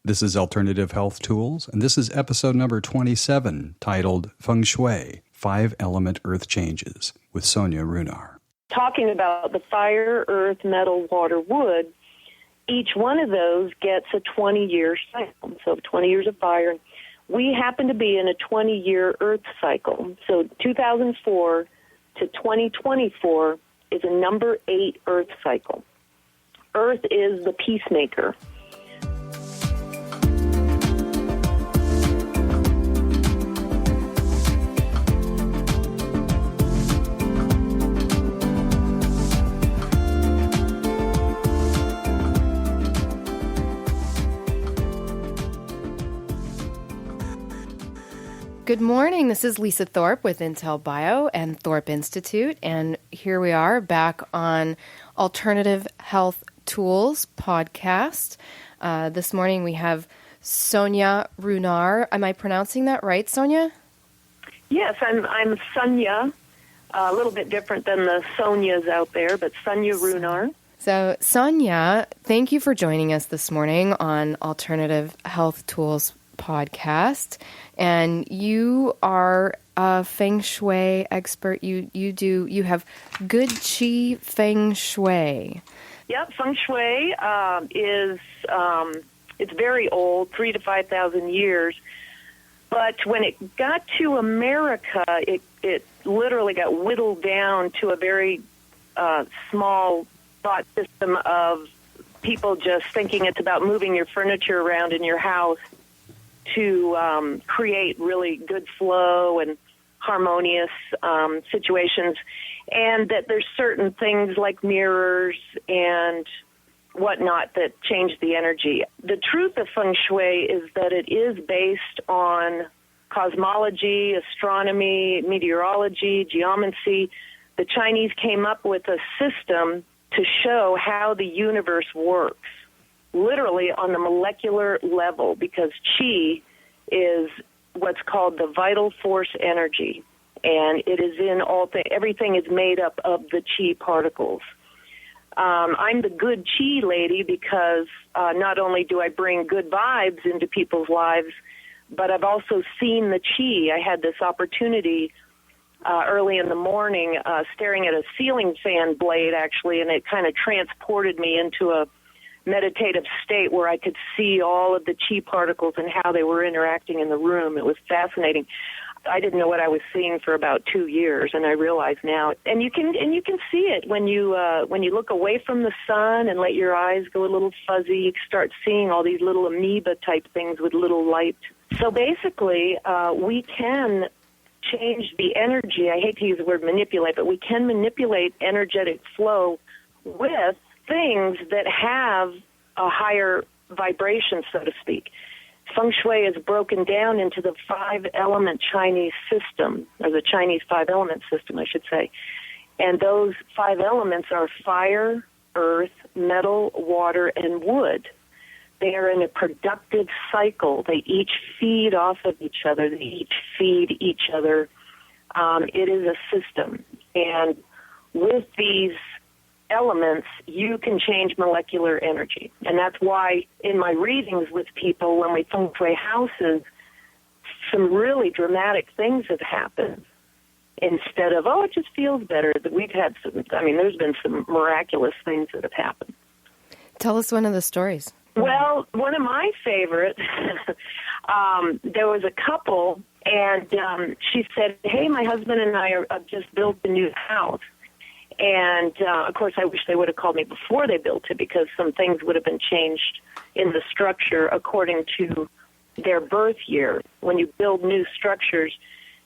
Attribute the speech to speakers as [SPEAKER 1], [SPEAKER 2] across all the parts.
[SPEAKER 1] This is Alternative Health Tools, and this is episode number 27, titled Feng Shui, 5-Element Earth Changes, with Sonja Runar.
[SPEAKER 2] Talking about the fire, earth, metal, water, wood, each one of those gets a 20-year cycle. So 20 years of fire. We happen to be in a 20-year earth cycle. So 2004 to 2024 is a number 8 earth cycle. Earth is the peacemaker.
[SPEAKER 3] Good morning. This is Lisa Thorpe with Intel Bio and Thorpe Institute, and here we are back on Alternative Health Tools podcast. This morning we have Sonja Runar. Am I pronouncing that right, Sonja?
[SPEAKER 2] Yes, I'm Sonja, a little bit different than the Sonjas out there, but Sonja Runar.
[SPEAKER 3] So, Sonja, thank you for joining us this morning on Alternative Health Tools podcast. And you are a Feng Shui expert. You have good Qi Feng Shui.
[SPEAKER 2] Yep, Feng Shui is it's very old, 3,000 to 5,000 years. But when it got to America, it literally got whittled down to a very small thought system of people just thinking it's about moving your furniture around in your house to create really good flow and harmonious situations, and that there's certain things like mirrors and whatnot that change the energy. The truth of Feng Shui is that it is based on cosmology, astronomy, meteorology, geomancy. The Chinese came up with a system to show how the universe works, literally on the molecular level, because Qi is what's called the vital force energy, and it is in all things. Everything is made up of the Qi particles. I'm the good Qi lady because not only do I bring good vibes into people's lives, but I've also seen the Qi. I had this opportunity early in the morning staring at a ceiling fan blade, actually, and it kind of transported me into a meditative state where I could see all of the Qi particles and how they were interacting in the room. It was fascinating. I didn't know what I was seeing for about 2 years, and I realize now. And you can see it when you look away from the sun and let your eyes go a little fuzzy. You start seeing all these little amoeba type things with little light. So basically, we can change the energy. I hate to use the word manipulate, but we can manipulate energetic flow with things that have a higher vibration, so to speak. Feng Shui is broken down into the 5-element Chinese system, or the Chinese 5-element system, I should say. And those 5 elements are fire, earth, metal, water, and wood. They are in a productive cycle. They each feed off of each other. They each feed each other. It is a system. And with these elements, you can change molecular energy. And that's why in my readings with people, when we feng shui houses, some really dramatic things have happened. Instead of, it just feels better, that we've had some, there's been some miraculous things that have happened.
[SPEAKER 3] Tell us one of the stories.
[SPEAKER 2] Well, one of my favorites, there was a couple, and she said, hey, my husband and I have just built a new house. And, of course, I wish they would have called me before they built it, because some things would have been changed in the structure according to their birth year. When you build new structures,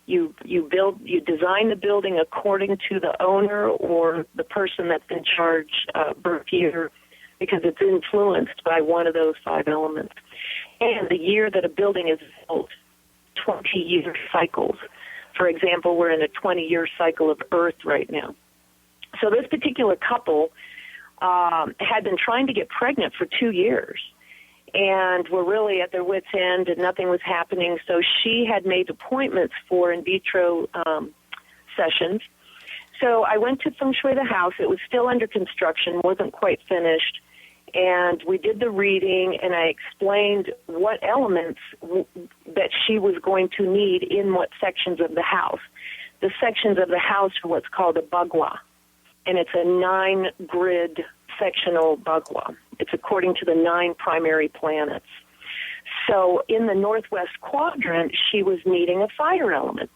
[SPEAKER 2] you design the building according to the owner or the person that's in charge birth year, because it's influenced by one of those 5 elements. And the year that a building is built, 20-year cycles. For example, we're in a 20-year cycle of Earth right now. So this particular couple had been trying to get pregnant for 2 years and were really at their wits' end, and nothing was happening. So she had made appointments for in vitro sessions. So I went to Feng Shui the house. It was still under construction, wasn't quite finished. And we did the reading, and I explained what elements that she was going to need in what sections of the house. The sections of the house are what's called a bagua, and it's a 9-grid sectional bagua. It's according to the 9 primary planets. So in the northwest quadrant, she was needing a fire element.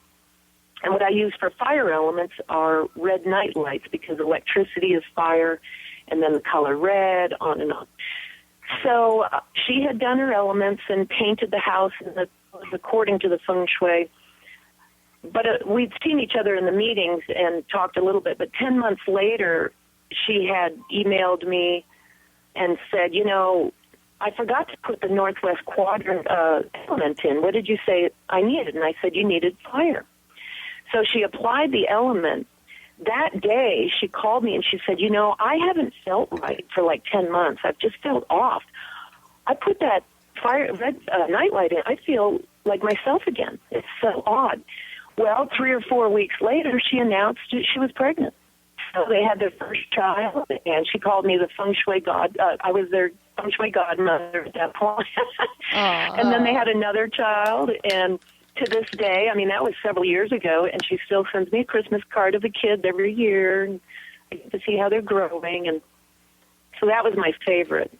[SPEAKER 2] And what I use for fire elements are red night lights, because electricity is fire, and then the color red, on and on. So she had done her elements and painted the house according to the Feng Shui. But we'd seen each other in the meetings and talked a little bit. But 10 months later, she had emailed me and said, I forgot to put the northwest quadrant element in. What did you say I needed? And I said, you needed fire. So she applied the element. That day, she called me and she said, I haven't felt right for like 10 months. I've just felt off. I put that red nightlight in. I feel like myself again. It's so odd. Well, 3 or 4 weeks later, she announced she was pregnant. So they had their first child, and she called me the Feng Shui god. I was their Feng Shui godmother at that point. And then they had another child, and to this day, that was several years ago, and she still sends me a Christmas card of the kids every year, and I get to see how they're growing, and so that was my favorite.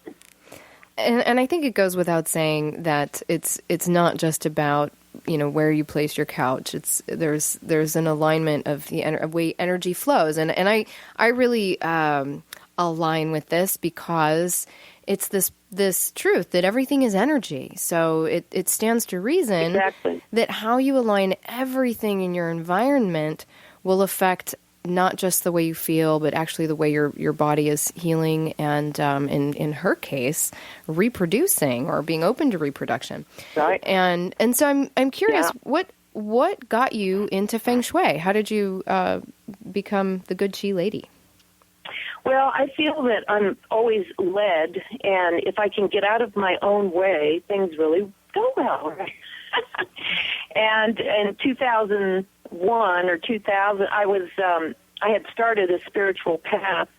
[SPEAKER 3] And I think it goes without saying that it's not just about where you place your couch. There's an alignment of the way energy flows, and I really align with this because it's this truth that everything is energy. So it stands to reason that how you align everything in your environment will affect not just the way you feel, but actually the way your body is healing and, in her case, reproducing or being open to reproduction.
[SPEAKER 2] Right.
[SPEAKER 3] And so I'm curious, what got you into Feng Shui? How did you become the good Chi lady?
[SPEAKER 2] Well, I feel that I'm always led, and if I can get out of my own way, things really go well. Right? And in 2001 or 2000, I had started a spiritual path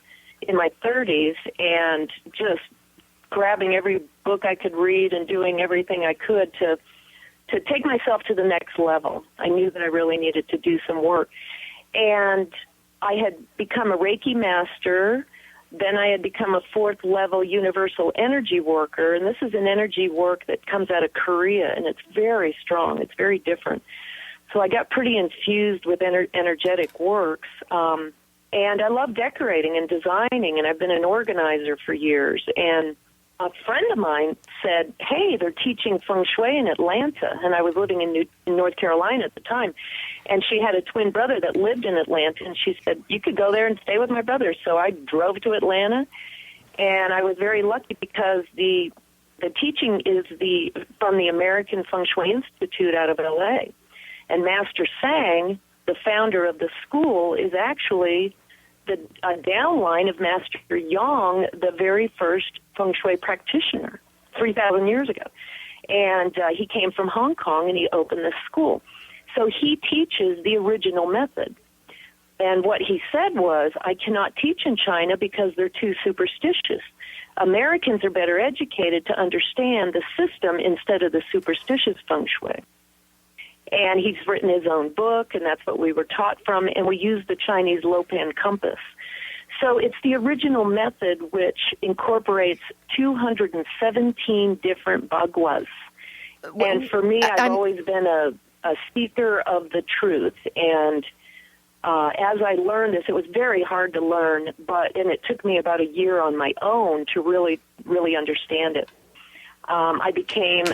[SPEAKER 2] in my 30s, and just grabbing every book I could read and doing everything I could to take myself to the next level. I knew that I really needed to do some work. And I had become a Reiki master. Then I had become a 4th level universal energy worker. And this is an energy work that comes out of Korea, and it's very strong. It's very different. So I got pretty infused with energetic works. And I love decorating and designing, and I've been an organizer for years. And a friend of mine said, hey, they're teaching Feng Shui in Atlanta. And I was living in North Carolina at the time. And she had a twin brother that lived in Atlanta. And she said, you could go there and stay with my brother. So I drove to Atlanta. And I was very lucky because the teaching is from the American Feng Shui Institute out of L.A. And Master Sang, the founder of the school, is actually a downline of Master Yang, the very first Feng Shui practitioner 3,000 years ago. And he came from Hong Kong, and he opened this school. So he teaches the original method. And what he said was, I cannot teach in China because they're too superstitious. Americans are better educated to understand the system instead of the superstitious Feng Shui. And he's written his own book, and that's what we were taught from, and we use the Chinese Lopan compass. So it's the original method, which incorporates 217 different baguas. And for me, I've always been a seeker of the truth, and as I learned this, it was very hard to learn, and it took me about a year on my own to really, really understand it. I became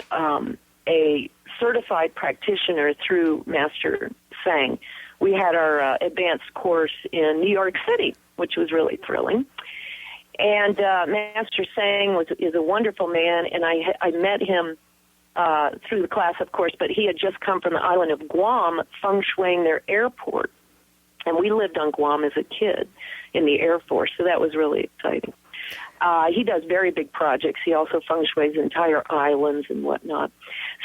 [SPEAKER 2] a certified practitioner through Master Sang. We had our advanced course in New York City, which was really thrilling. And Master Sang is a wonderful man, and I met him through the class, of course, but he had just come from the island of Guam, feng shuiing their airport. And we lived on Guam as a kid in the Air Force, so that was really exciting. He does very big projects. He also feng shuis entire islands and whatnot.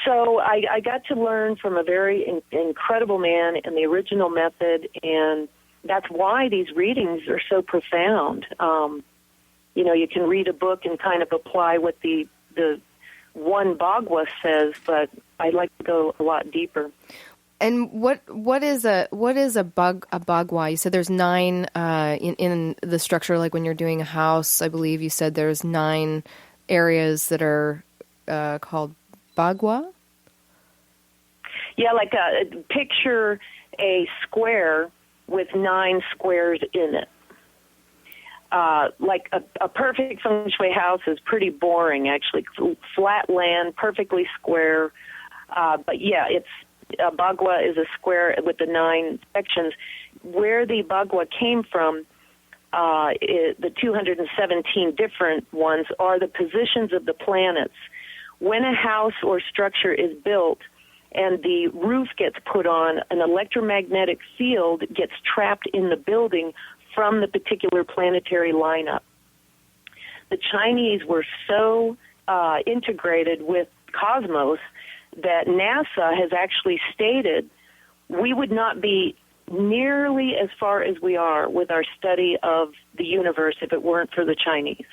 [SPEAKER 2] So I got to learn from a very incredible man in the original method, and that's why these readings are so profound. You can read a book and kind of apply what the one Bagua says, but I'd like to go a lot deeper.
[SPEAKER 3] And what is a Bagua? You said there's 9 in the structure. Like when you're doing a house, I believe you said there's 9 areas that are called Bagua.
[SPEAKER 2] Yeah, like picture a square with 9 squares in it. Like a perfect Feng Shui house is pretty boring, actually. Flat land, perfectly square. But yeah, a Bagua is a square with the 9 sections. Where the Bagua came from, the 217 different ones, are the positions of the planets. When a house or structure is built and the roof gets put on, an electromagnetic field gets trapped in the building from the particular planetary lineup. The Chinese were so integrated with cosmos that NASA has actually stated we would not be nearly as far as we are with our study of the universe if it weren't for the Chinese.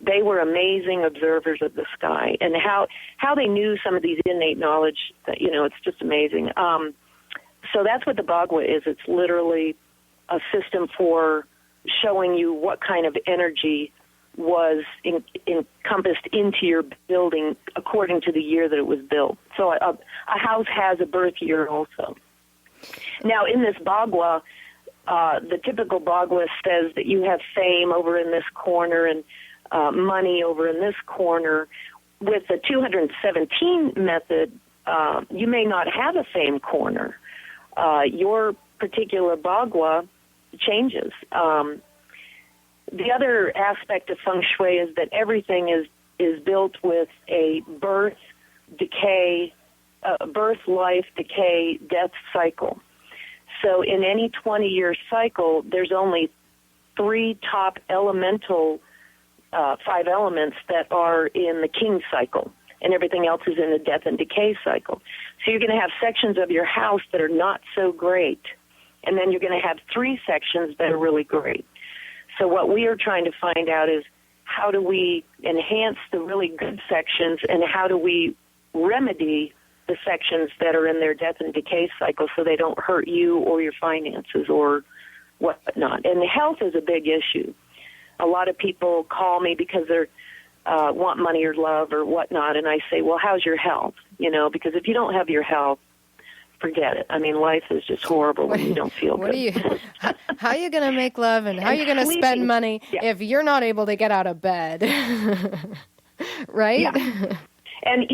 [SPEAKER 2] They were amazing observers of the sky, and how they knew some of these innate knowledge, it's just amazing. So that's what the Bagua is. It's literally a system for showing you what kind of energy was encompassed into your building according to the year that it was built. So a house has a birth year also. Now, in this Bagua, the typical Bagua says that you have fame over in this corner and money over in this corner. With the 217 method, you may not have a fame corner. Your particular Bagua changes. The other aspect of Feng Shui is that everything is built with a birth, life, decay, death cycle. So in any 20-year cycle, there's only 3 top elemental 5 elements that are in the king cycle, and everything else is in the death and decay cycle. So you're going to have sections of your house that are not so great, and then you're going to have 3 sections that are really great. So what we are trying to find out is how do we enhance the really good sections, and how do we remedy the sections that are in their death and decay cycle so they don't hurt you or your finances or whatnot. And health is a big issue. A lot of people call me because they want money or love or whatnot, and I say, well, how's your health? Because if you don't have your health, forget it. I mean, life is just horrible when you don't feel good.
[SPEAKER 3] How are you going to make love and how are you going to spend money if you're not able to get out of bed? Right?
[SPEAKER 2] Yeah. And,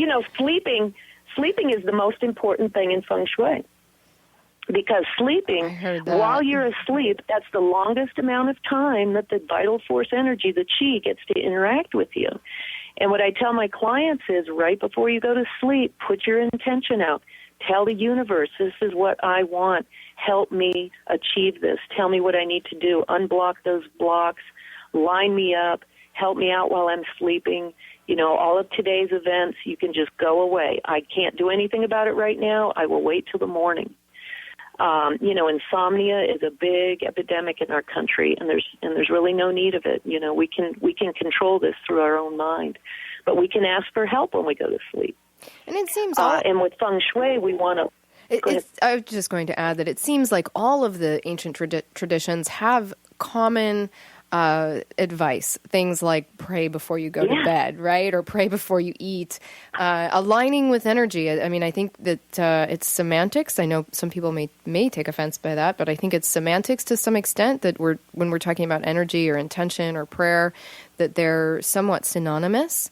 [SPEAKER 2] sleeping is the most important thing in Feng Shui. Because sleeping, while you're asleep, that's the longest amount of time that the vital force energy, the qi, gets to interact with you. And what I tell my clients is right before you go to sleep, put your intention out. Tell the universe, this is what I want. Help me achieve this. Tell me what I need to do. Unblock those blocks. Line me up. Help me out while I'm sleeping. All of today's events, you can just go away. I can't do anything about it right now. I will wait till the morning. Insomnia is a big epidemic in our country, and there's really no need of it. We can control this through our own mind, but we can ask for help when we go to sleep.
[SPEAKER 3] And it seems,
[SPEAKER 2] and with Feng Shui, we want to.
[SPEAKER 3] I was just going to add that it seems like all of the ancient traditions have common advice. Things like pray before you go to bed, right? Or pray before you eat. Aligning with energy. I mean, I think that it's semantics. I know some people may take offense by that, but I think it's semantics to some extent that when we're talking about energy or intention or prayer, that they're somewhat synonymous.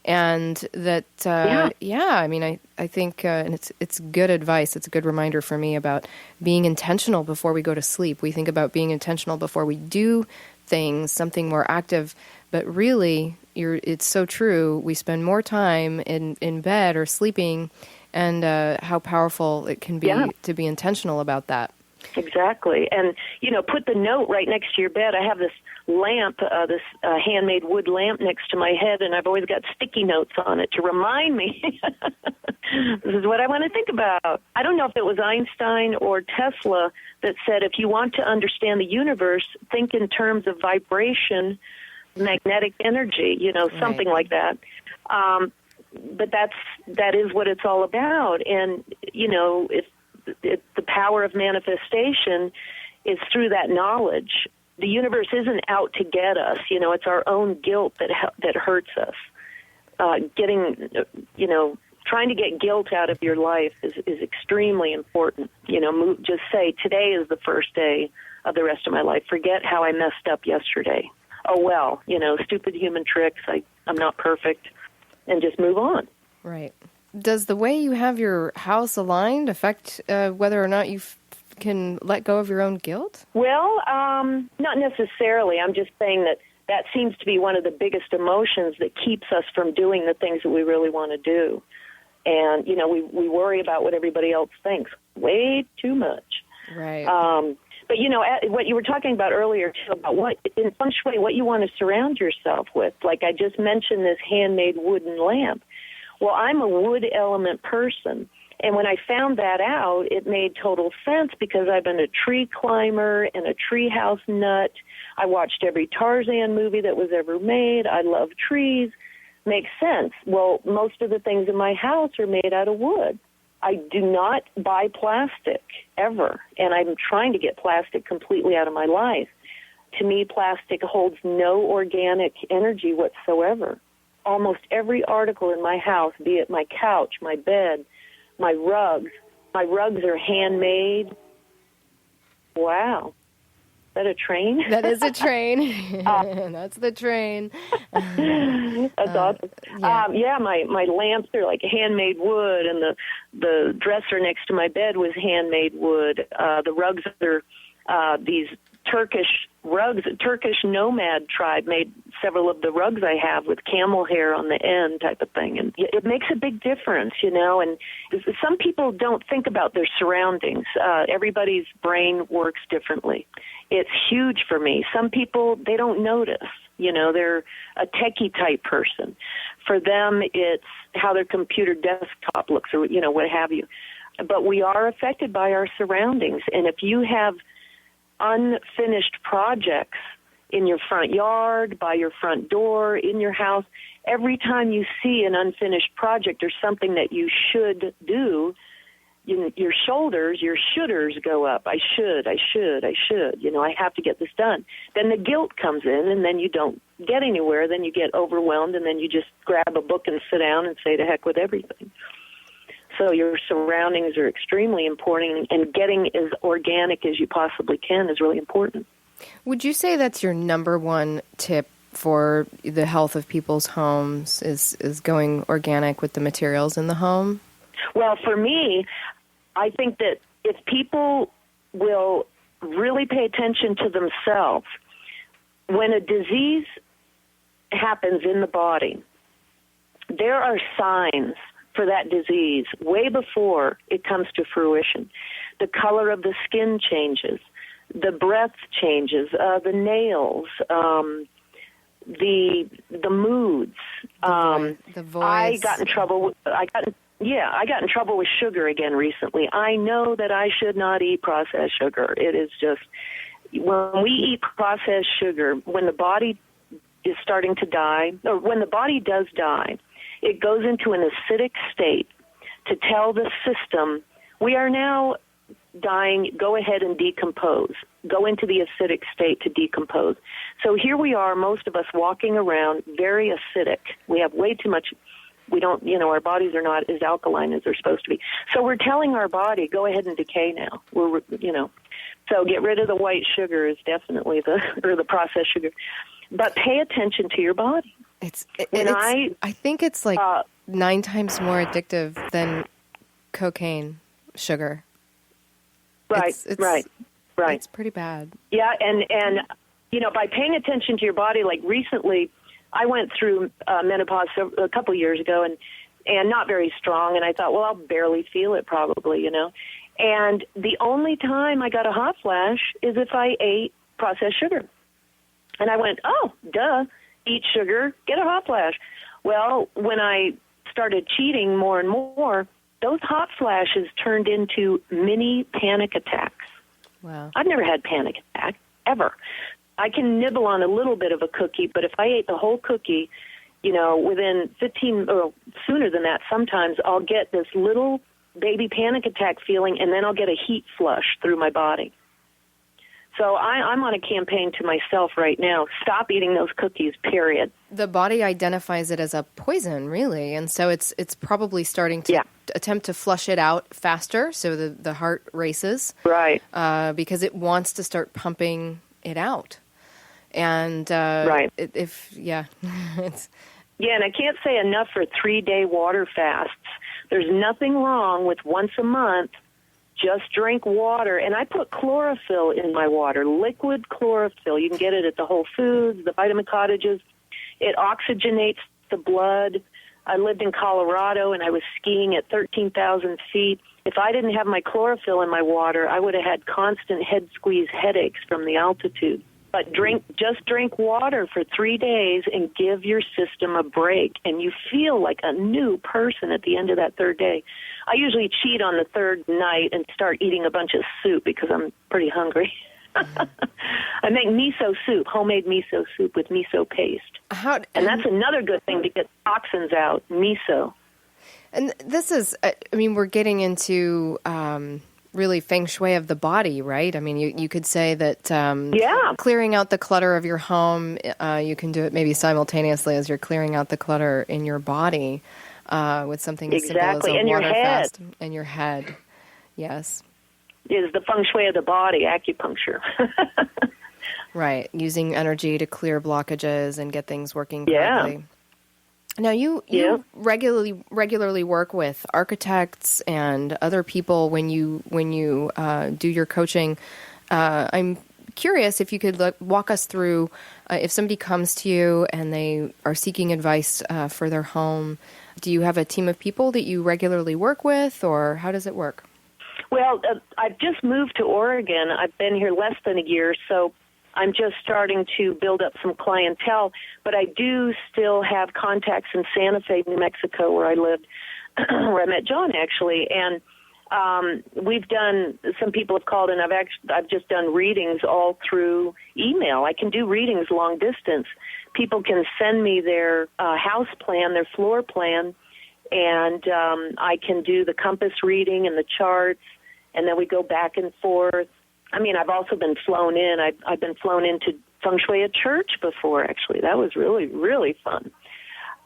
[SPEAKER 3] And that, I mean, I think, and it's good advice. It's a good reminder for me about being intentional before we go to sleep. We think about being intentional before we do things, something more active, but really, it's so true. We spend more time in bed or sleeping, and how powerful it can be to be intentional about that.
[SPEAKER 2] Exactly. And, put the note right next to your bed. I have this lamp, this handmade wood lamp next to my head, and I've always got sticky notes on it to remind me this is what I want to think about. I don't know if it was Einstein or Tesla that said if you want to understand the universe, think in terms of vibration magnetic energy, something like that. But that is what it's all about. And, the power of manifestation is through that knowledge. The universe isn't out to get us. It's our own guilt that hurts us. Trying to get guilt out of your life is extremely important. Just say, today is the first day of the rest of my life. Forget how I messed up yesterday. Oh, well, stupid human tricks. I'm not perfect. And just move on.
[SPEAKER 3] Right. Does the way you have your house aligned affect whether or not you can let go of your own guilt?
[SPEAKER 2] Well, not necessarily. I'm just saying that seems to be one of the biggest emotions that keeps us from doing the things that we really want to do. And, we worry about what everybody else thinks way too much.
[SPEAKER 3] Right.
[SPEAKER 2] But, what you were talking about earlier, too, about in Feng Shui, what you want to surround yourself with. Like I just mentioned this handmade wooden lamp. Well, I'm a wood element person. And when I found that out, it made total sense because I've been a tree climber and a treehouse nut. I watched every Tarzan movie that was ever made. I love trees. Makes sense. Well, most of the things in my house are made out of wood. I do not buy plastic, ever. And I'm trying to get plastic completely out of my life. To me, plastic holds no organic energy whatsoever. Almost every article in my house, be it my couch, my bed, my rugs are handmade. Wow. Is that a train?
[SPEAKER 3] That is a train. That's the train.
[SPEAKER 2] That's awesome.
[SPEAKER 3] Yeah.
[SPEAKER 2] My lamps are like handmade wood, and the dresser next to my bed was handmade wood. The rugs are these Turkish rugs. A Turkish nomad tribe made several of the rugs I have with camel hair on the end type of thing. And it makes a big difference, and some people don't think about their surroundings. Everybody's brain works differently. It's huge for me. Some people, they don't notice. They're a techie type person. For them, it's how their computer desktop looks or, what have you. But we are affected by our surroundings. And if you have unfinished projects in your front yard, by your front door, in your house, every time you see an unfinished project or something that you should do, your shoulders, your shoulders go up. I should. I have to get this done. Then the guilt comes in, and then you don't get anywhere. Then you get overwhelmed, and then you just grab a book and sit down and say to heck with everything. So your surroundings are extremely important, and getting as organic as you possibly can is really important.
[SPEAKER 3] Would you say that's your number one tip for the health of people's homes, is going organic with the materials in the home?
[SPEAKER 2] Well, for me, I think that if people will really pay attention to themselves, when a disease happens in the body, there are signs for that disease way before it comes to fruition. The color of the skin changes, the breath changes, the nails, the moods.
[SPEAKER 3] The voice.
[SPEAKER 2] I got in trouble in trouble with sugar again recently. I know that I should not eat processed sugar. It is just, when we eat processed sugar, when the body is starting to die, or when the body does die, it goes into an acidic state to tell the system, we are now dying, go ahead and decompose. Go into the acidic state to decompose. So here we are, most of us walking around very acidic. We have way too much. We don't, our bodies are not as alkaline as they're supposed to be. So we're telling our body, go ahead and decay now. So get rid of the white sugar is definitely the processed sugar. But pay attention to your body.
[SPEAKER 3] I think it's like 9 times more addictive than cocaine sugar.
[SPEAKER 2] Right, right.
[SPEAKER 3] It's pretty bad.
[SPEAKER 2] Yeah, and by paying attention to your body, like recently, I went through menopause a couple of years ago, and not very strong, and I thought, well, I'll barely feel it probably, And the only time I got a hot flash is if I ate processed sugar. And I went, oh, duh, eat sugar, get a hot flash. Well, when I started cheating more and more, those hot flashes turned into mini panic attacks.
[SPEAKER 3] Wow.
[SPEAKER 2] I've never had panic attack, ever. I can nibble on a little bit of a cookie, but if I ate the whole cookie, within 15 or sooner than that, sometimes I'll get this little baby panic attack feeling, and then I'll get a heat flush through my body. So I'm on a campaign to myself right now. Stop eating those cookies, period.
[SPEAKER 3] The body identifies it as a poison, really, and so it's probably starting to attempt to flush it out faster, so the heart races.
[SPEAKER 2] Right.
[SPEAKER 3] Because it wants to start pumping it out. And
[SPEAKER 2] right.
[SPEAKER 3] it's...
[SPEAKER 2] Yeah, and I can't say enough for 3-day water fasts. There's nothing wrong with once a month, just drink water. And I put chlorophyll in my water, liquid chlorophyll. You can get it at the Whole Foods, the Vitamin Cottages. It oxygenates the blood. I lived in Colorado, and I was skiing at 13,000 feet. If I didn't have my chlorophyll in my water, I would have had constant head squeeze headaches from the altitude. But just drink water for 3 days and give your system a break, and you feel like a new person at the end of that 3rd day. I usually cheat on the 3rd night and start eating a bunch of soup because I'm pretty hungry. I make miso soup, homemade miso soup with miso paste. And that's another good thing to get toxins out, miso.
[SPEAKER 3] And this is, we're getting into... really Feng Shui of the body, right? I mean, you could say that clearing out the clutter of your home, you can do it maybe simultaneously as you're clearing out the clutter in your body with something as simple as a water fast. And your head, yes.
[SPEAKER 2] Is the Feng Shui of the body, acupuncture.
[SPEAKER 3] Right, using energy to clear blockages and get things working correctly. Yeah. Now, you regularly work with architects and other people when you do your coaching. I'm curious if you could walk us through if somebody comes to you and they are seeking advice for their home. Do you have a team of people that you regularly work with, or how does it work?
[SPEAKER 2] Well, I've just moved to Oregon. I've been here less than a year, so I'm just starting to build up some clientele, but I do still have contacts in Santa Fe, New Mexico, where I lived, where I met John, actually. And we've done, some people have called, and I've just done readings all through email. I can do readings long distance. People can send me their house plan, their floor plan, and I can do the compass reading and the charts, and then we go back and forth. I mean, I've also been flown in. I've been flown into Feng Shui a church before, actually. That was really, really fun.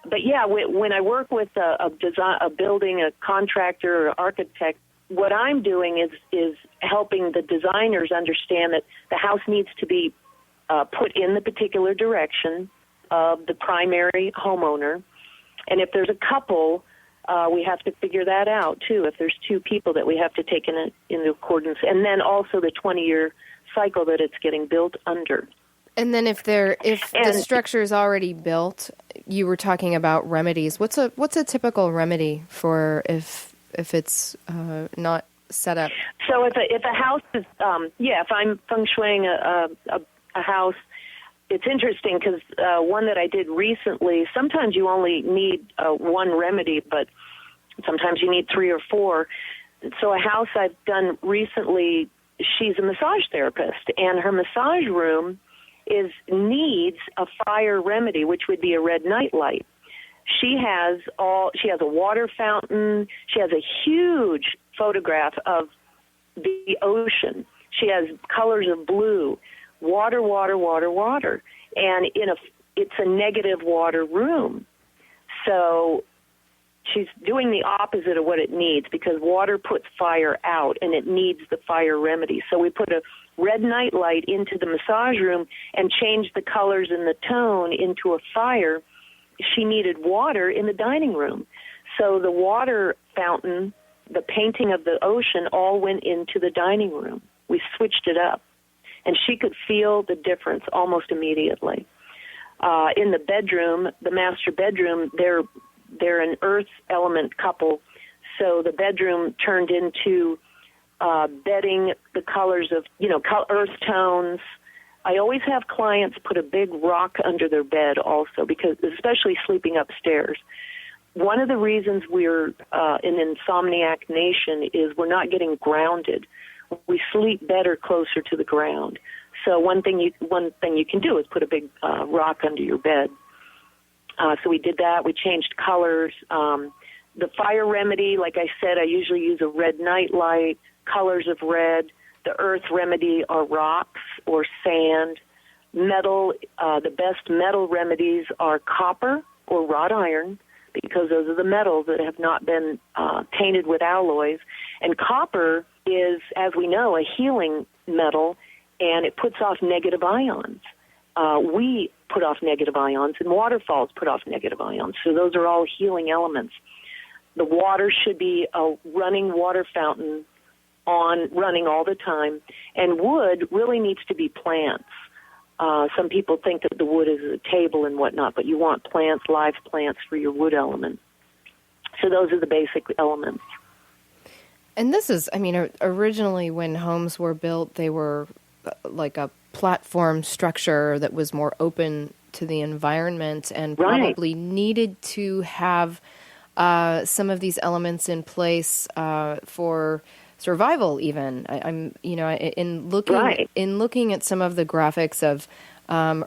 [SPEAKER 2] But, yeah, when I work with a building, a contractor or architect, what I'm doing is helping the designers understand that the house needs to be put in the particular direction of the primary homeowner. And if there's a couple, we have to figure that out, too, if there's 2 people that we have to take into accordance. And then also the 20-year cycle that it's getting built under. And then if the structure is already built, you were talking about remedies. What's a typical remedy for if it's not set up? So if a house is, if I'm feng shuiing a house, it's interesting because one that I did recently, sometimes you only need one remedy, but sometimes you need 3 or 4. So a house I've done recently, she's a massage therapist, and her massage room needs a fire remedy, which would be a red nightlight. She has a water fountain. She has a huge photograph of the ocean. She has colors of blue. Water, water, water, water. And it's a negative water room. So she's doing the opposite of what it needs because water puts fire out and it needs the fire remedy. So we put a red nightlight into the massage room and changed the colors and the tone into a fire. She needed water in the dining room. So the water fountain, the painting of the ocean all went into the dining room. We switched it up. And she could feel the difference almost immediately. In the bedroom, the master bedroom, they're an earth element couple, so the bedroom turned into bedding the colors of, earth tones. I always have clients put a big rock under their bed also, because especially sleeping upstairs. One of the reasons we're an insomniac nation is we're not getting grounded. We sleep better closer to the ground. So one thing you can do is put a big rock under your bed. So we did that. We changed colors. The fire remedy, like I said, I usually use a red nightlight, colors of red. The earth remedy are rocks or sand. Metal, the best metal remedies are copper or wrought iron, because those are the metals that have not been tainted with alloys. And copper is, as we know, a healing metal, and it puts off negative ions. We put off negative ions, and waterfalls put off negative ions. So those are all healing elements. The water should be a running water fountain running all the time. And wood really needs to be plants. Some people think that the wood is a table and whatnot, but you want plants, live plants for your wood element. So those are the basic elements.
[SPEAKER 3] And this is, originally when homes were built, they were like a platform structure that was more open to the environment and probably needed to have some of these elements in place for survival. Even in looking at some of the graphics of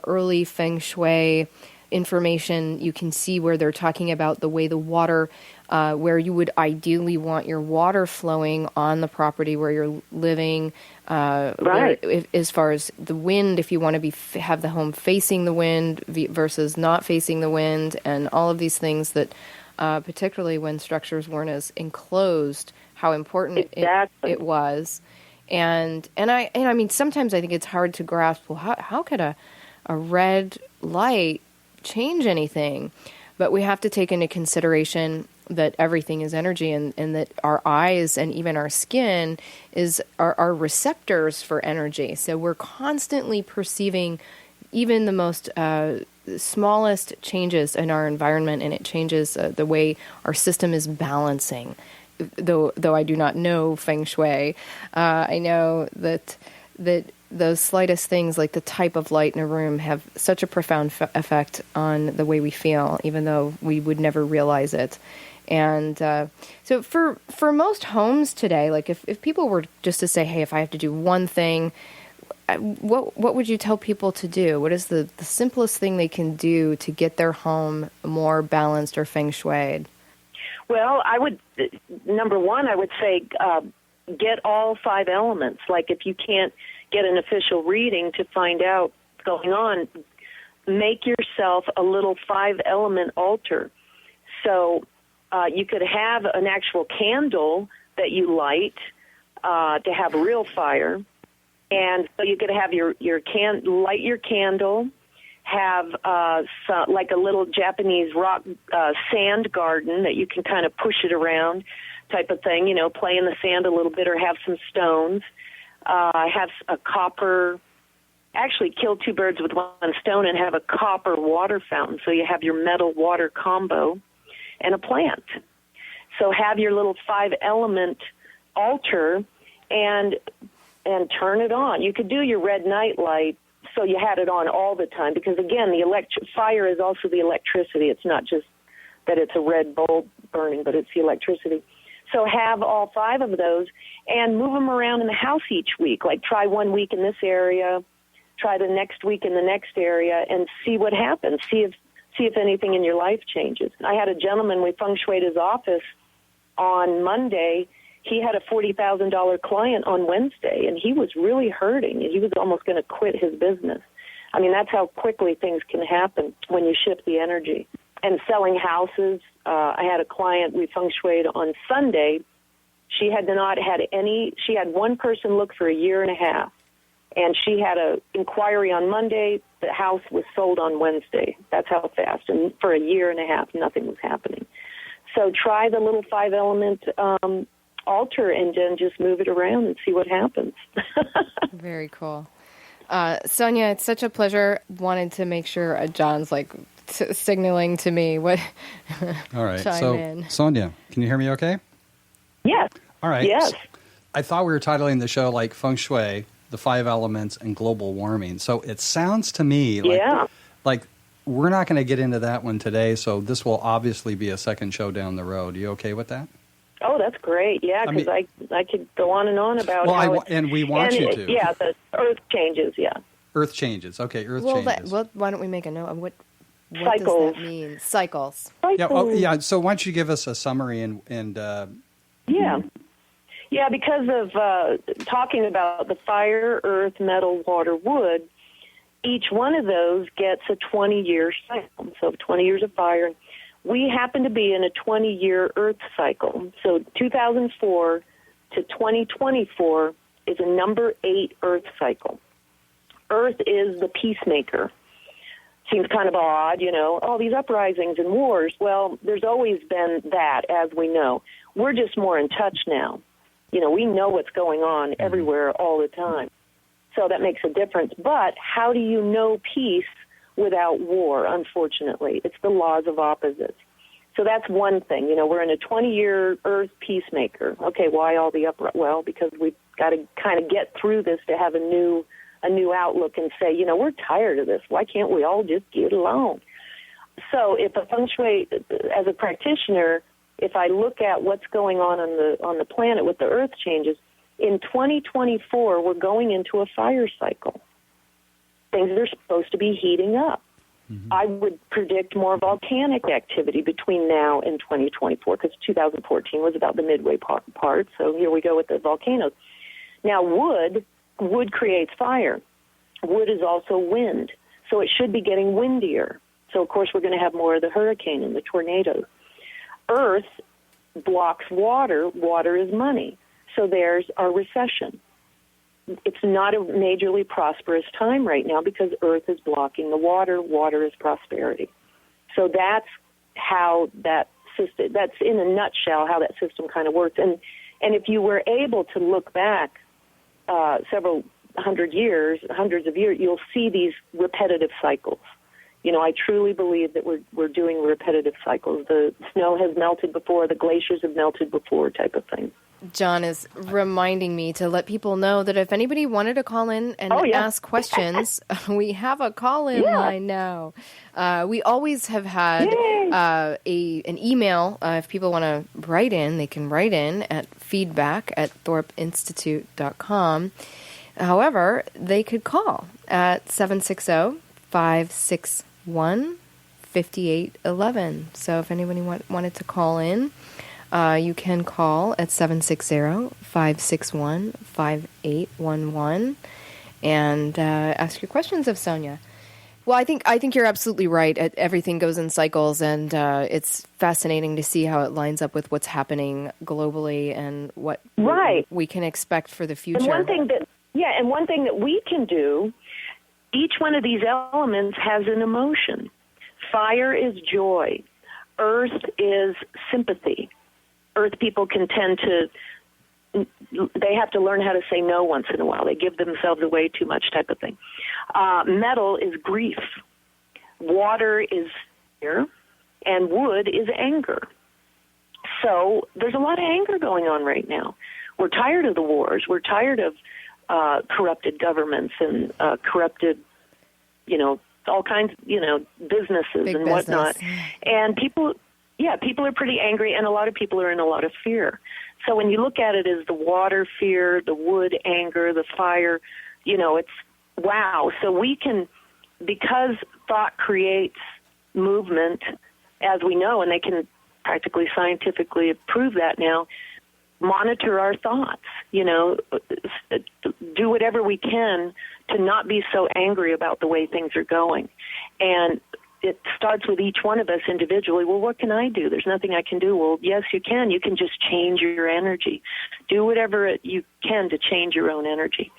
[SPEAKER 3] early Feng Shui information, you can see where they're talking about the way the water, where you would ideally want your water flowing on the property where you're living. As far as the wind, if you want to have the home facing the wind versus not facing the wind, and all of these things that, particularly when structures weren't as enclosed, how important it was. And I mean, sometimes I think it's hard to grasp, well, how could a red light change anything? But we have to take into consideration that everything is energy, and that our eyes and even our skin are receptors for energy. So we're constantly perceiving even the most smallest changes in our environment, and it changes the way our system is balancing. Though I do not know Feng Shui, I know that those slightest things, like the type of light in a room, have such a profound effect on the way we feel, even though we would never realize it. And so for most homes today, like if people were just to say, hey, if I have to do one thing, what would you tell people to do? What is the simplest thing they can do to get their home more balanced or Feng Shuied?
[SPEAKER 2] Well, number one, I would say get all 5 elements. Like if you can't get an official reading to find out what's going on, make yourself a little 5-element altar. So you could have an actual candle that you light to have real fire. And so you could have light your candle, have like a little Japanese rock sand garden that you can kind of push it around type of thing, play in the sand a little bit, or have some stones. Have a copper, actually kill 2 birds with 1 stone and have a copper water fountain. So you have your metal water combo and a plant. So have your little 5-element altar and turn it on. You could do your red night light so you had it on all the time, because again, fire is also the electricity. It's not just that it's a red bulb burning, but it's the electricity. So have all 5 of those and move them around in the house each week. Like try 1 week in this area, try the next week in the next area, and see what happens. See if anything in your life changes. I had a gentleman, we feng shuied his office on Monday. He had a $40,000 client on Wednesday, and he was really hurting. He was almost going to quit his business. I mean, that's how quickly things can happen when you shift the energy. And selling houses, I had a client we feng shuied on Sunday. She had she had one person look for a year and a half, and she had an inquiry on Monday. The house was sold on Wednesday. That's how fast. And for a year and a half, nothing was happening. So try the little 5-element altar and then just move it around and see what happens.
[SPEAKER 3] Very cool. Sonja, it's such a pleasure. Wanted to make sure John's signaling to me what.
[SPEAKER 1] All right.
[SPEAKER 3] Chime in.
[SPEAKER 1] Sonja, can you hear me okay?
[SPEAKER 2] Yes.
[SPEAKER 1] All right.
[SPEAKER 2] Yes.
[SPEAKER 1] I thought we were titling the show like Feng Shui, the 5 elements, and global warming. So it sounds to me like we're not going to get into that one today, so this will obviously be a second show down the road. You okay with that?
[SPEAKER 2] Oh, that's great. Yeah, because I could go on and on about
[SPEAKER 1] and we want you to.
[SPEAKER 2] Yeah, the earth changes, yeah.
[SPEAKER 1] Earth changes. Okay, earth changes.
[SPEAKER 3] Why don't we make a note of what
[SPEAKER 2] Cycles.
[SPEAKER 3] does that mean? Cycles.
[SPEAKER 1] Yeah, so why don't you give us a summary and
[SPEAKER 2] Yeah, because of talking about the fire, earth, metal, water, wood, each one of those gets a 20-year cycle. So 20 years of fire. We happen to be in a 20-year earth cycle. So 2004 to 2024 is a number 8 earth cycle. Earth is the peacemaker. Seems kind of odd, all these uprisings and wars. Well, there's always been that, as we know. We're just more in touch now. We know what's going on everywhere all the time. So that makes a difference. But how do you know peace without war, unfortunately? It's the laws of opposites. So that's one thing. We're in a 20-year earth peacemaker. Okay, why all the Well, because we've got to kind of get through this to have a new outlook and say, we're tired of this. Why can't we all just get along? So if a Feng Shui, as a practitioner, if I look at what's going on the planet with the earth changes, in 2024, we're going into a fire cycle. Things are supposed to be heating up. Mm-hmm. I would predict more volcanic activity between now and 2024, because 2014 was about the midway part, so here we go with the volcanoes. Now, wood creates fire. Wood is also wind, so it should be getting windier. So, of course, we're going to have more of the hurricane and the tornadoes. Earth blocks water. Water is money. So there's our recession. It's not a majorly prosperous time right now because Earth is blocking the water. Water is prosperity. So that's how that system, that's in a nutshell how that system kind of works. And if you were able to look back several hundreds of years, you'll see these repetitive cycles. I truly believe that we're doing repetitive cycles. The snow has melted before, the glaciers have melted before, type of thing.
[SPEAKER 3] John is reminding me to let people know that if anybody wanted to call in and ask questions, we have a call-in line now. We always have had an email. If people want to write in, they can write in at feedback@thorpeinstitute.com. However, they could call at 760-561-5811. So if anybody wanted to call in, you can call at 760-561-5811 and ask your questions of Sonja. Well, I think you're absolutely right. Everything goes in cycles, and it's fascinating to see how it lines up with what's happening globally and what we can expect for the future.
[SPEAKER 2] And one thing that we can do, each one of these elements has an emotion. Fire is joy. Earth is sympathy. Earth people can tend to, they have to learn how to say no once in a while. They give themselves away too much, type of thing. Metal is grief. Water is fear. And wood is anger. So there's a lot of anger going on right now. We're tired of the wars. We're tired of corrupted governments and corrupted, all kinds, businesses
[SPEAKER 3] Big
[SPEAKER 2] and
[SPEAKER 3] business.
[SPEAKER 2] whatnot. And people are pretty angry, and a lot of people are in a lot of fear. So when you look at it as the water fear, the wood anger, the fire, it's wow. So we can, because thought creates movement, as we know, and they can practically scientifically prove that now, monitor our thoughts, do whatever we can to not be so angry about the way things are going. And it starts with each one of us individually. Well, what can I do? There's nothing I can do. Well, yes, you can. You can just change your energy. Do whatever you can to change your own energy.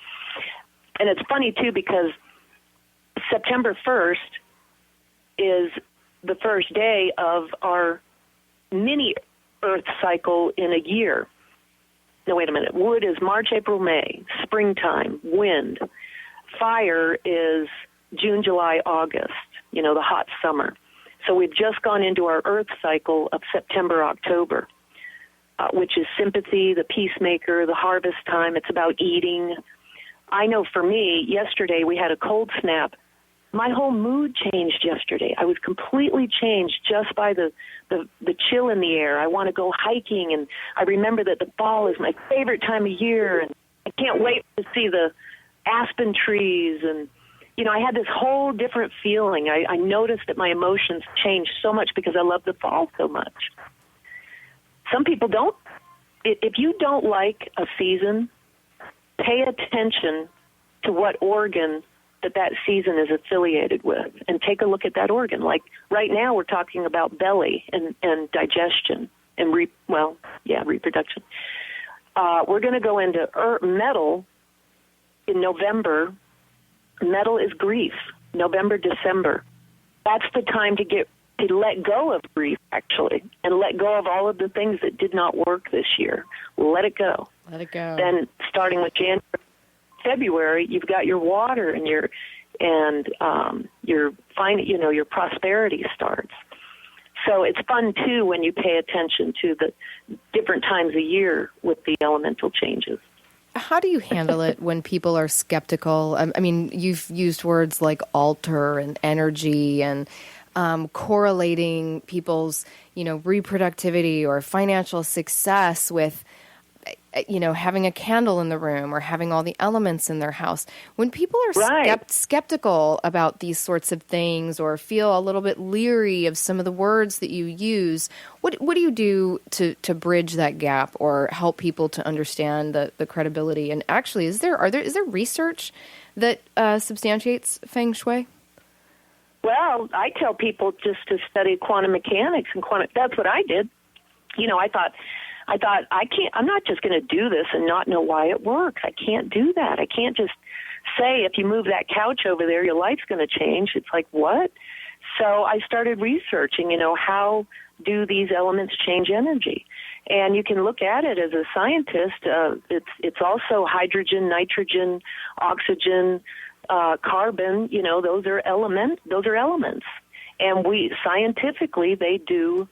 [SPEAKER 2] And it's funny, too, because September 1st is the first day of our mini Earth cycle in a year. No, wait a minute. Wood is March, April, May, springtime, wind. Fire is June, July, August, the hot summer. So we've just gone into our Earth cycle of September, October, which is sympathy, the peacemaker, the harvest time. It's about eating. I know for me, yesterday we had a cold snap my whole mood changed yesterday. I was completely changed just by the chill in the air. I want to go hiking, and I remember that the fall is my favorite time of year, and I can't wait to see the aspen trees. And, I had this whole different feeling. I noticed that my emotions changed so much because I love the fall so much. Some people don't. If you don't like a season, pay attention to what organ that season is affiliated with, and take a look at that organ. Like right now we're talking about belly and digestion and reproduction. We're going to go into metal in November. Metal is grief, November, December. That's the time to let go of grief, actually, and let go of all of the things that did not work this year. Let it go.
[SPEAKER 3] Let it go.
[SPEAKER 2] Then starting with January, February, you've got your water and your prosperity starts. So it's fun too when you pay attention to the different times of year with the elemental changes.
[SPEAKER 3] How do you handle it when people are skeptical? I mean, you've used words like altar and energy and correlating people's, reproductivity or financial success with, having a candle in the room or having all the elements in their house. When people are skeptical about these sorts of things or feel a little bit leery of some of the words that you use, what do you do to bridge that gap or help people to understand the credibility? And actually, is there research that substantiates Feng Shui?
[SPEAKER 2] Well, I tell people just to study quantum mechanics and that's what I did. I thought I'm not just going to do this and not know why it works. I can't do that. I can't just say, if you move that couch over there, your life's going to change. It's like, what? So I started researching, how do these elements change energy? And you can look at it as a scientist. It's also hydrogen, nitrogen, oxygen, carbon. Those are elements. And scientifically, they do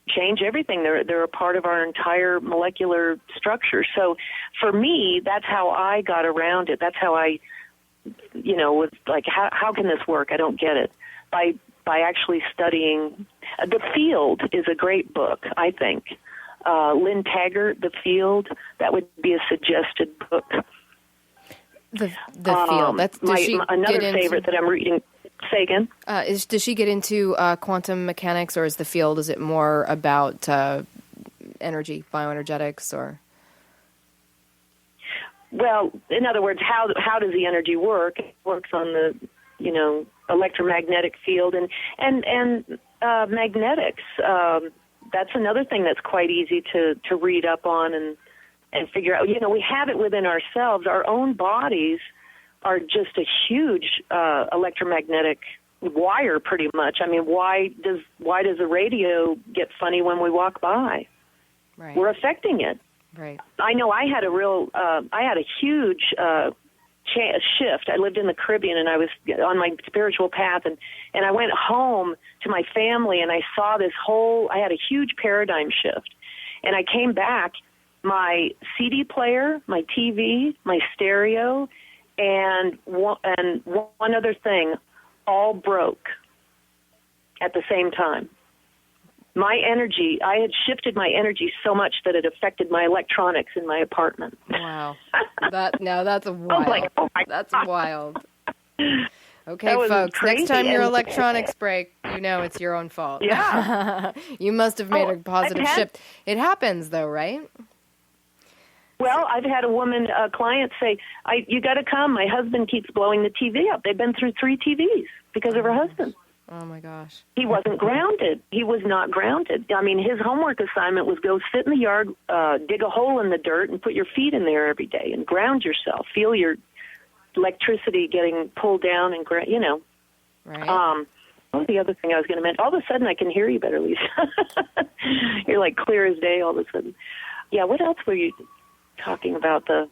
[SPEAKER 2] change everything. They're a part of our entire molecular structure. So for me, that's how I got around it. That's how I, was like, how can this work? I don't get it. By actually studying. The Field is a great book, I think. Lynn Taggart, The Field, that would be a suggested book.
[SPEAKER 3] The Field. That's
[SPEAKER 2] another favorite that I'm reading. Say again?
[SPEAKER 3] Does she get into quantum mechanics, or is The Field, is it more about energy, bioenergetics, or? Well,
[SPEAKER 2] in other words, how does the energy work? It works on the, electromagnetic field and magnetics. That's another thing that's quite easy to read up on and figure out. We have it within ourselves. Our own bodies are just a huge electromagnetic wire, pretty much. I mean, why does the radio get funny when we walk by?
[SPEAKER 3] Right.
[SPEAKER 2] We're affecting it.
[SPEAKER 3] Right.
[SPEAKER 2] I know I had a huge shift. I lived in the Caribbean, and I was on my spiritual path, and I went home to my family, and I saw I had a huge paradigm shift. And I came back, my CD player, my TV, my stereo, and one other thing all broke at the same time. My energy, I had shifted my energy so much that it affected my electronics in my apartment.
[SPEAKER 3] Wow. That's wild.
[SPEAKER 2] I was like, oh my
[SPEAKER 3] That's
[SPEAKER 2] God.
[SPEAKER 3] Wild. Okay, folks, next time your electronics break, it's your own fault.
[SPEAKER 2] Yeah.
[SPEAKER 3] You must have made a positive shift. It happens, though, right?
[SPEAKER 2] Well, I've had a client say, you got to come. My husband keeps blowing the TV up. They've been through 3 TVs because of her husband.
[SPEAKER 3] Oh, my gosh.
[SPEAKER 2] He wasn't grounded. He was not grounded. I mean, his homework assignment was go sit in the yard, dig a hole in the dirt, and put your feet in there every day and ground yourself. Feel your electricity getting pulled down and,
[SPEAKER 3] Right.
[SPEAKER 2] What was the other thing I was going to mention? All of a sudden, I can hear you better, Lisa. You're like clear as day all of a sudden. Yeah, what else were you talking about? And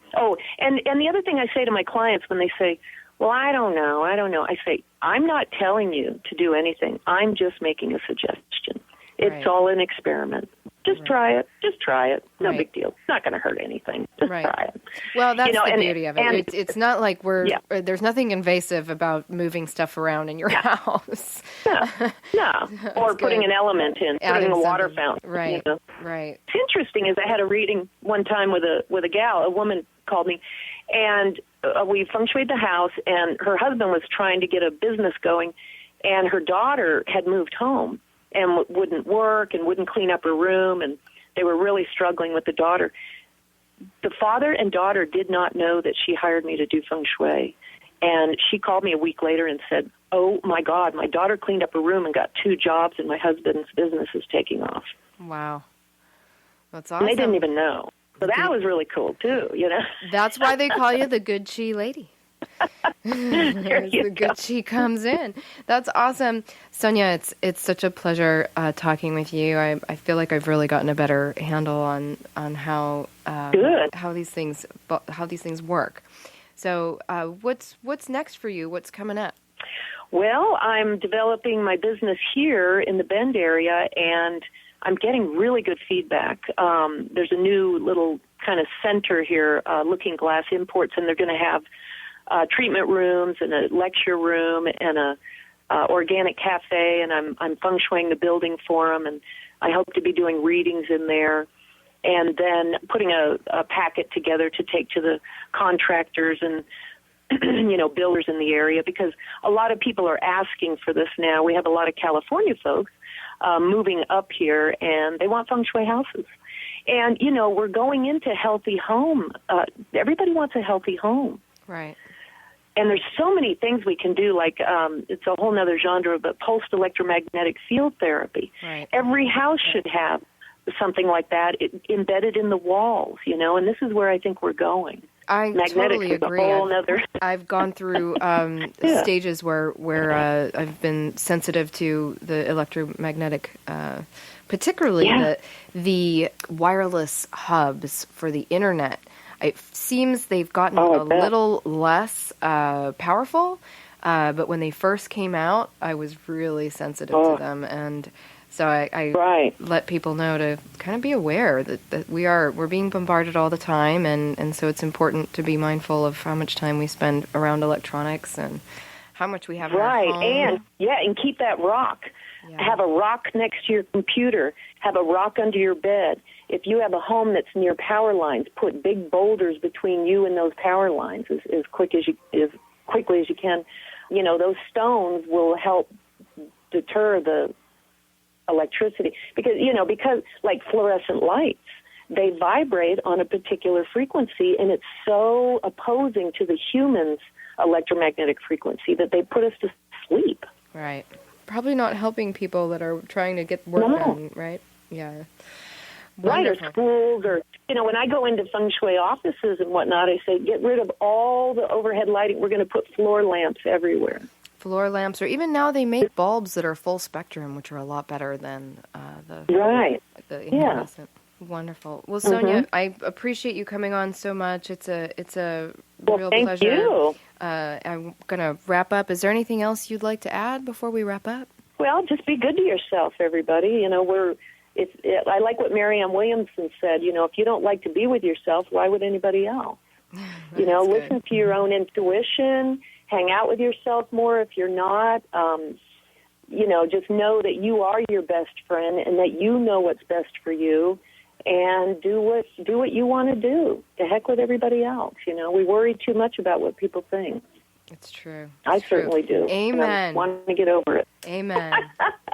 [SPEAKER 2] the other thing I say to my clients when they say, well, I don't know, I say, I'm not telling you to do anything. I'm just making a suggestion. It's all an experiment. Just try it. Just try it. No
[SPEAKER 3] Right.
[SPEAKER 2] big deal. It's not going to hurt anything. Just
[SPEAKER 3] Right.
[SPEAKER 2] try it.
[SPEAKER 3] Well, that's the
[SPEAKER 2] and
[SPEAKER 3] beauty of it.
[SPEAKER 2] and-
[SPEAKER 3] It's not like there's nothing invasive about moving stuff around in your house.
[SPEAKER 2] No. Or putting an element in,
[SPEAKER 3] Adding
[SPEAKER 2] putting a water
[SPEAKER 3] something.
[SPEAKER 2] fountain.
[SPEAKER 3] Right.
[SPEAKER 2] You know.
[SPEAKER 3] Right.
[SPEAKER 2] It's interesting is I had a reading one time with a gal, a woman called me, and we feng shuied the house, and her husband was trying to get a business going, and her daughter had moved home and wouldn't work and wouldn't clean up her room, and they were really struggling with the daughter. The father and daughter did not know that she hired me to do feng shui, and she called me a week later and said, "Oh, my God, my daughter cleaned up her room and got 2 jobs, and my husband's business is taking off."
[SPEAKER 3] Wow. That's awesome.
[SPEAKER 2] And they didn't even know. So that was really cool, too, you know.
[SPEAKER 3] That's why they call you the good chi lady. The good chi comes in. That's awesome. Sonja, it's such a pleasure talking with you. I feel like I've really gotten a better handle on how these things work. So what's next for you? What's coming up?
[SPEAKER 2] Well, I'm developing my business here in the Bend area, and I'm getting really good feedback. There's a new little kind of center here, Looking Glass Imports, and they're going to have treatment rooms and a lecture room and a organic cafe, and I'm feng shuiing the building for them, and I hope to be doing readings in there, and then putting a packet together to take to the contractors and builders in the area, because a lot of people are asking for this now. We have a lot of California folks moving up here, and they want feng shui houses. And, we're going into healthy home. Everybody wants a healthy home.
[SPEAKER 3] Right.
[SPEAKER 2] And there's so many things we can do, like it's a whole other genre, but pulsed electromagnetic field therapy.
[SPEAKER 3] Right.
[SPEAKER 2] Every house should have something like that embedded in the walls, and this is where I think we're going.
[SPEAKER 3] I
[SPEAKER 2] Magnetics
[SPEAKER 3] totally
[SPEAKER 2] is a
[SPEAKER 3] agree.
[SPEAKER 2] whole other...
[SPEAKER 3] I've gone through stages where I've been sensitive to the electromagnetic, particularly the wireless hubs for the internet. It seems they've gotten a little less powerful, but when they first came out, I was really sensitive to them, and so I let people know to kind of be aware that we're being bombarded all the time, and so it's important to be mindful of how much time we spend around electronics and how much we have in our home.
[SPEAKER 2] And keep that rock. Yeah. Have a rock next to your computer. Have a rock under your bed. If you have a home that's near power lines, put big boulders between you and those power lines as quickly as you can. Those stones will help deter the electricity, because like fluorescent lights, they vibrate on a particular frequency, and it's so opposing to the human's electromagnetic frequency that they put us to sleep.
[SPEAKER 3] Right. Probably not helping people that are trying to get work done, right? Yeah. Wonderful.
[SPEAKER 2] Right, or schools, or, when I go into feng shui offices and whatnot, I say, get rid of all the overhead lighting. We're going to put floor lamps everywhere.
[SPEAKER 3] Floor lamps, or even now they make bulbs that are full spectrum, which are a lot better than the incandescent. Wonderful. Well, Sonja, I appreciate you coming on so much. It's a real pleasure.
[SPEAKER 2] Thank you.
[SPEAKER 3] I'm going to wrap up. Is there anything else you'd like to add before we wrap up?
[SPEAKER 2] Well, just be good to yourself, everybody. I like what Marianne Williamson said. If you don't like to be with yourself, why would anybody else? Listen to your own intuition. Hang out with yourself more if you're not. Just know that you are your best friend and that you know what's best for you, and do what you want to do. To heck with everybody else. We worry too much about what people think.
[SPEAKER 3] It's true.
[SPEAKER 2] I certainly do.
[SPEAKER 3] Amen.
[SPEAKER 2] I want to get over it.
[SPEAKER 3] Amen.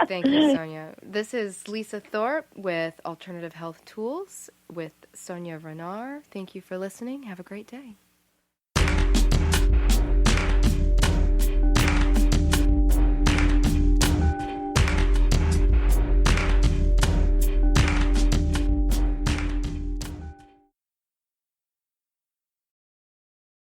[SPEAKER 3] Thank you, Sonja. This is Lisa Thorpe with Alternative Health Tools with Sonja Runar. Thank you for listening. Have a great day.